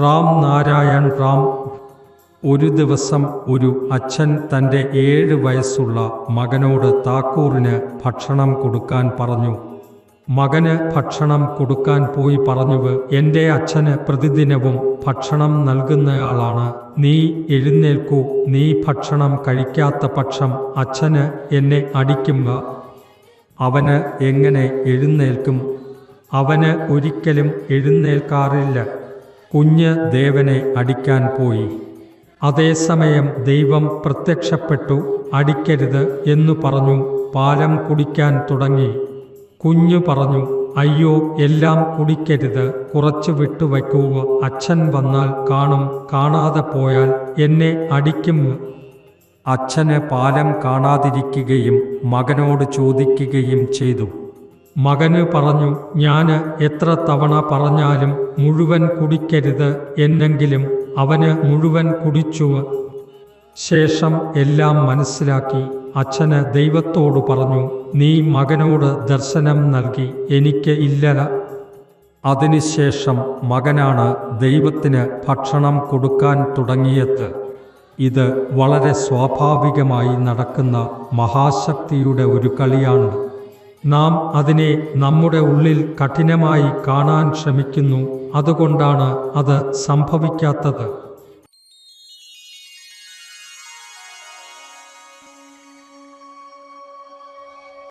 റാം നാരായൺ റാം. ഒരു ദിവസം ഒരു അച്ഛൻ തൻ്റെ 7 വയസ്സുള്ള മകനോട് താക്കൂറിന് ഭക്ഷണം കൊടുക്കാൻ പറഞ്ഞു. മകന് ഭക്ഷണം കൊടുക്കാൻ പോയി പറഞ്ഞുവ്, എൻ്റെ അച്ഛന് പ്രതിദിനവും ഭക്ഷണം നൽകുന്നയാളാണ്. നീ എഴുന്നേൽക്കൂ, നീ ഭക്ഷണം കഴിക്കാത്ത പക്ഷം അച്ഛന് എന്നെ അടിക്കും. അവന് എങ്ങനെ എഴുന്നേൽക്കും? അവന് ഒരിക്കലും എഴുന്നേൽക്കാറില്ല. കുഞ്ഞ് ദേവനെ അടിക്കാൻ പോയി. അതേസമയം ദൈവം പ്രത്യക്ഷപ്പെട്ടു. അടിക്കരുത് എന്നു പറഞ്ഞു. പാലം കുടിക്കാൻ തുടങ്ങി. കുഞ്ഞു പറഞ്ഞു, അയ്യോ, എല്ലാം കുടിക്കരുത്, കുറച്ച് വിട്ടുവയ്ക്കൂ, അച്ഛൻ വന്നാൽ കാണും, കാണാതെ പോയാൽ എന്നെ അടിക്കും. അച്ഛന് പാലം കാണാതിരിക്കുകയും മകനോട് ചോദിക്കുകയും ചെയ്തു. മകന് പറഞ്ഞു, ഞാന് എത്ര തവണ പറഞ്ഞാലും മുഴുവൻ കുടിക്കരുത് എന്നെങ്കിലും അവന് മുഴുവൻ കുടിച്ചു. ശേഷം എല്ലാം മനസ്സിലാക്കി അച്ഛന് ദൈവത്തോട് പറഞ്ഞു, നീ മകനോട് ദർശനം നൽകി, എനിക്ക് ഇല്ല. അതിനുശേഷം മകനാണ് ദൈവത്തിന് ഭക്ഷണം കൊടുക്കാൻ തുടങ്ങിയത്. ഇത് വളരെ സ്വാഭാവികമായി നടക്കുന്ന മഹാശക്തിയുടെ ഒരു കളിയാണ്. നാം അതിനെ നമ്മുടെ ഉള്ളിൽ കഠിനമായി കാണാൻ ശ്രമിക്കുന്നു, അതുകൊണ്ടാണ് അത് സംഭവിക്കാത്തത്.